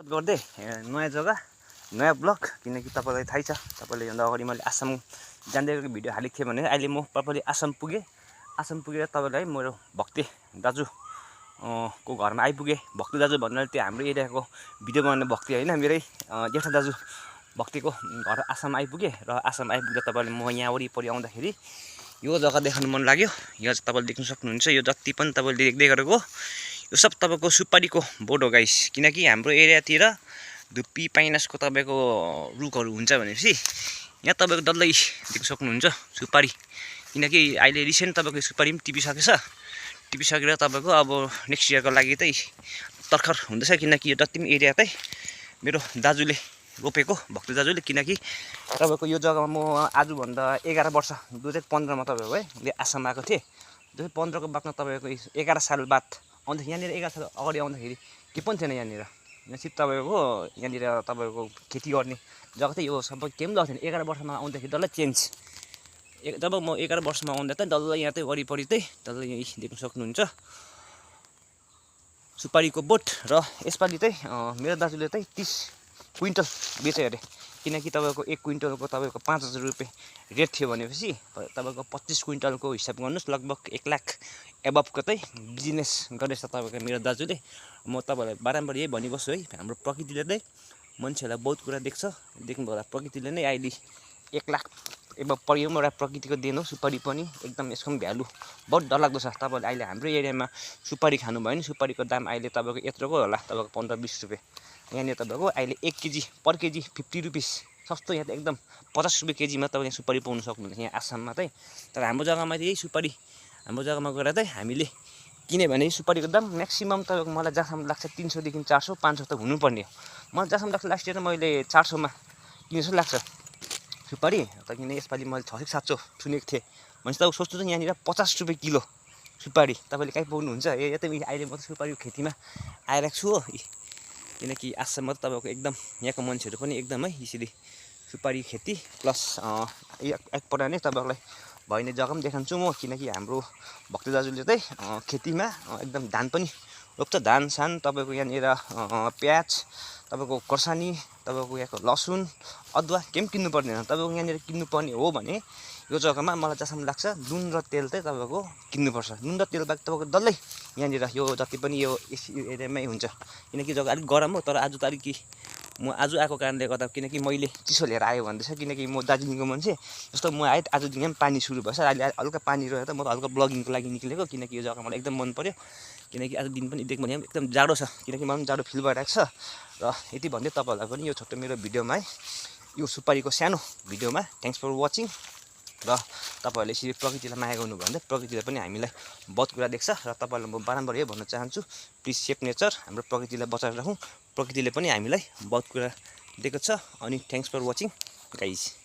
गर्दै नयाँ जग्गा नयाँ ब्लग किनकि तपाईँलाई थाहै छ तपाईँले भन्दा अगाडि मैले आसाम जाँदै गरेको भिडियो हालेको थिएँ भने अहिले म प्रपरली आसाम पुगेर तपाईँलाई मेरो भक्ते दाजु को घरमा आइपुगेँ। भक्ते दाजु भन्नाले त्यो हाम्रो एरियाको भिडियो बनाउने भक्ति होइन, मेरै जेठा दाजु भक्तिको घर आसाम आइपुगेँ। र आसाम आइपुग्दा तपाईँले म यहाँ वरिपरि आउँदाखेरि यो जग्गा देखाउनु मन लाग्यो। यहाँ चाहिँ तपाईँले देख्न सक्नुहुन्छ, यो जति पनि तपाईँले देख्दै गरेको यो सब तपाईँको सुपारीको बोट हो गाइस। किनकि हाम्रो एरियातिर धुप्पी पाइनासको तपाईँको रुखहरू हुन्छ भनेपछि यहाँ तपाईँको डल्लै देख्न सक्नुहुन्छ सुपारी। किनकि अहिले रिसेन्ट तपाईँको सुपारी पनि टिपिसकेर तपाईँको अब नेक्स्ट इयरको लागि चाहिँ तर्खर हुँदैछ। किनकि यो जति पनि एरिया चाहिँ मेरो दाजुले रोपेको, भक्ति दाजुले। किनकि तपाईँको यो जग्गामा म आजभन्दा 11 वर्ष 2015मा तपाईँको है आसाम आएको थिएँ। 2015को बादमा तपाईँको 11 साल बाद आउँदा यहाँनिर 11 साल अगाडि आउँदाखेरि के पनि थिएन यहाँनिर। यहाँ सिर्फ तपाईँको यहाँनिर तपाईँको खेती गर्ने जग्गा चाहिँ यो सबै केही पनि थिएन। 11 वर्षमा आउँदाखेरि डल्लै चेन्ज। जब म 11 वर्षमा आउँदा चाहिँ डल्लै यहाँ चाहिँ वरिपरि चाहिँ डल्लै यहाँ देख्न सक्नुहुन्छ सुपारीको बोट। र यसपालि चाहिँ मेरो दाजुले चाहिँ 30 क्विन्टल बेच्यो अरे। किनकि तपाईँको 1 क्विन्टलको तपाईँको 5,000 रुपियाँ रेट थियो भनेपछि तपाईँको 25 क्विन्टलको हिसाब गर्नुहोस्, लगभग 1 लाख एबभको चाहिँ बिजनेस गरेछ तपाईँको मेरो दाजुले। म तपाईँलाई बारम्बार यही भनिबस्छु है, हाम्रो प्रकृतिले चाहिँ मान्छेहरूलाई बहुत कुरा देख्नु होला। प्रकृतिले नै अहिले 1 लाख एबभ परियो एउटा प्रकृतिको देन हो सुपारी पनि। एकदम यसको पनि भ्यालु बहुत डरलाग्दो छ। तपाईँले अहिले हाम्रो एरियामा सुपारी खानुभयो भने सुपारीको दाम अहिले तपाईँको यत्रोको होला, तपाईँको 15-20 रुपियाँ। यहाँनिर तपाईँको अहिले 1 केजी पर केजी 50 रुपिस सस्तो। यहाँ त एकदम 50 रुपियाँ केजीमा तपाईँले सुपारी पाउनु सक्नुहुन्छ यहाँ आसाममा चाहिँ। तर हाम्रो जग्गामा चाहिँ यही सुपारी हाम्रो जग्गामा गएर चाहिँ हामीले किन्यो भने सुपारीको दाम म्याक्सिमम् तपाईँको मलाई जहाँसम्म लाग्छ 300 देखि 400 500 त हुनुपर्ने हो। मलाई जहाँसम्म लाग्छ लास्ट इयर मैले 400मा किने जस्तो लाग्छ सुपारी। त किन यसपालि मैले 600-700 सुनेको थिएँ भनेपछि त सोच्छु त यहाँनिर 50 रुपियाँ किलो सुपारी तपाईँले कहीँ पाउनुहुन्छ। यतै अहिले म त सुपारीको खेतीमा आइरहेको छु हो। किनकि आसाममा त तपाईँको एकदम यहाँको मान्छेहरू पनि एकदमै यसरी सुपारी खेती प्लस एकपल्ट नै तपाईँलाई भइने जग्गा पनि देखाउँछु म। किनकि हाम्रो भक्ति दाजुले चाहिँ खेतीमा एकदम धान पनि रोप्छ। धान सान तपाईँको यहाँनिर प्याज, तपाईँको खोर्सानी, तपाईँको यहाँको लसुन, अदुवा केही पनि किन्नु पर्दैन। तपाईँको यहाँनिर किन्नुपर्ने हो भने यो जग्गामा मलाई जहाँसम्म लाग्छ नुन र तेल चाहिँ तपाईँको किन्नुपर्छ। नुन र तेल बाहेक तपाईँको डल्लै यहाँनिर यो जति पनि यो एरियामै हुन्छ। किनकि जग्गा अलिक गरम हो। तर आज त अलिकति म आज आएको कारणले गर्दा, किनकि मैले चिसो लिएर आयो भन्दैछ। किनकि म दार्जिलिङको मान्छे जस्तो म आएँ आजदेखि पनि पानी सुरु भएछ। अहिले हल्का पानी रहेर त म त हल्का ब्लगिङको लागि निक्लेको। किनकि यो जग्गा मलाई एकदम मन पर्यो। किनकि आज दिन पनि देख्नु भने एकदम जाडो छ। किनकि मलाई पनि जाडो फिल भइरहेको छ। र यति भन्दै तपाईँहरूलाई पनि यो छोटो मेरो भिडियोमा है यो सुपारीको सानो भिडियोमा थ्याङ्क्स फर वाचिङ। र तपाईँहरूले यसरी प्रकृतिलाई माया गर्नुभयो भने प्रकृतिले पनि हामीलाई बहुत कुरा देख्छ। र तपाईँहरूलाई म बारम्बार यही भन्न चाहन्छु, प्लिज सेभ नेचर, हाम्रो प्रकृतिलाई बचाएर राखौँ। प्रकृतिले पनि हामीलाई बहुत कुरा दिएको छ। अनि थ्याङ्क्स फर वाचिङ गाइज।